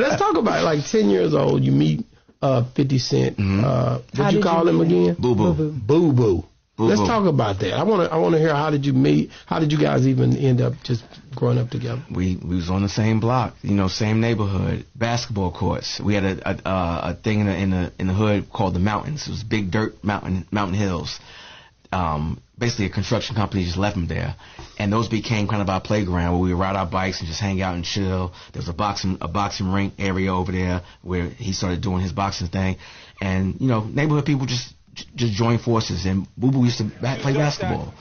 Let's talk about like 10 years old. You meet 50 Cent. What you call him again? Boo Boo. Boo Boo. Let's talk about that. I want to hear, how did you meet? How did you guys even end up just growing up together? We was on the same block, same neighborhood, basketball courts. We had a thing in the hood called the Mountains. It was big dirt mountain hills. Basically, a construction company just left them there, and those became kind of our playground where we would ride our bikes and just hang out and chill. There was a boxing ring area over there where he started doing his boxing thing, and neighborhood people just joined forces. And Boo Boo used to play basketball.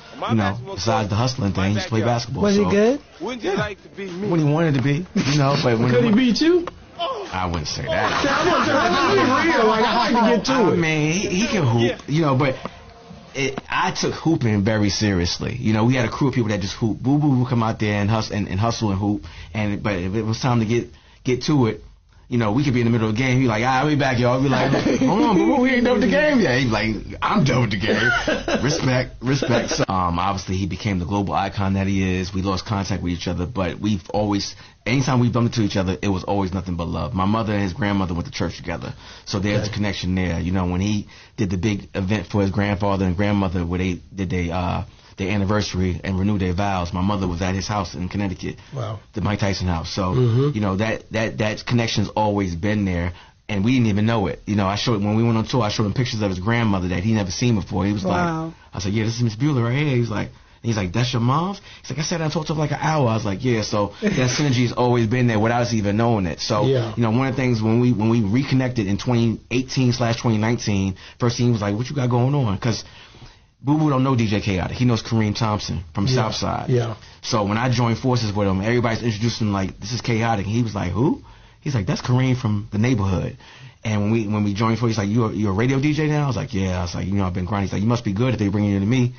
Besides the hustling thing, he used to play basketball. Was he good? Wouldn't you like to beat me? When he wanted to be, but when could he beat you? I wouldn't say that. I want to be real. Like, I like to get to it. Man, he can hoop, but. I took hooping very seriously. We had a crew of people that just hoop. Boo Boo would come out there and hustle and hoop. But if it was time to get to it, we could be in the middle of the game. He'd be like, I'll be back, y'all. I'd be like, hold on, Boo Boo, we ain't done with the game yet. He'd be like, I'm done with the game. Respect. So, obviously, he became the global icon that he is. We lost contact with each other, but we've always, anytime we bumped into each other, it was always nothing but love. My mother and his grandmother went to church together, so there's a connection there. When he did the big event for his grandfather and grandmother, where they did their anniversary and renewed their vows, my mother was at his house in Connecticut. Wow. The Mike Tyson house. So that connection's always been there, and we didn't even know it. I showed, when we went on tour, I showed him pictures of his grandmother that he never seen before. He was like, I said, yeah, this is Miss Bueller right here. He's like, that's your mom's? He's like, I sat down and talked to her for like an hour. I was like, yeah. So that synergy's always been there without us even knowing it. So one of the things when we reconnected in 2018/2019, first thing he was like, what you got going on? Because Boo Boo don't know DJ Chaotic. He knows Kareem Thompson from Southside. Yeah. So when I joined forces with him, everybody's introducing him like, this is Chaotic. And he was like, who? He's like, that's Kareem from the neighborhood. And when we joined forces, he's like, you're a radio DJ now? I was like, yeah. I was like, I've been grinding. He's like, you must be good if they bring you to me.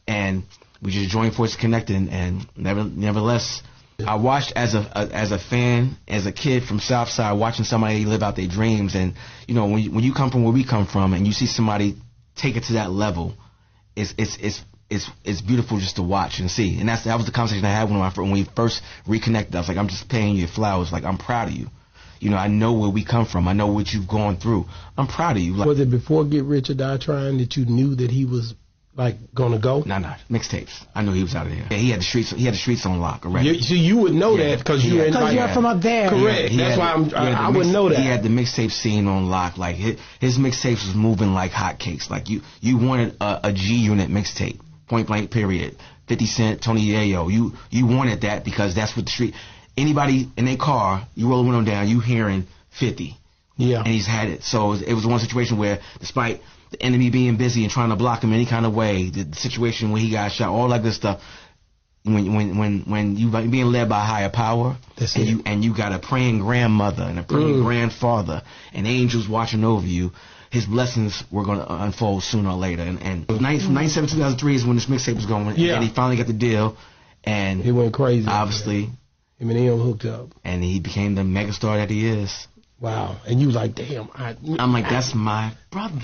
And we just joined forces, connected, and nevertheless, I watched as a fan, as a kid from Southside, watching somebody live out their dreams. And when you come from where we come from, and you see somebody take it to that level, it's beautiful just to watch and see. And that was the conversation I had when we first reconnected. I was like, I'm just paying you flowers. Like, I'm proud of you. I know where we come from. I know what you've gone through. I'm proud of you. Like, was it before Get Rich or Die Trying that you knew that he was gonna go? Nah, mixtapes. I knew he was out of there. Yeah, he had the streets on lock already. So you would know that because you're from up there. Correct. That's why I wouldn't know that. He had the mixtape scene on lock. Like his mixtapes was moving like hotcakes. Like you wanted a G Unit mixtape. Point blank. Period. 50 Cent, Tony Yayo. You wanted that because that's what the street. Anybody in their car, you roll the window down, you hearing 50. Yeah. And he's had it. So it was one situation where, despite the enemy being busy and trying to block him any kind of way, the situation when he got shot, all that good stuff, when you being led by a higher power, and you got a praying grandmother and a praying grandfather and angels watching over you, his blessings were going to unfold sooner or later. And from 97 to 2003 is when this mixtape was going, and he finally got the deal, and he went crazy. Obviously, him and him hooked up, and he became the megastar that he is. Wow. And you was like, damn. I'm like, that's my brother.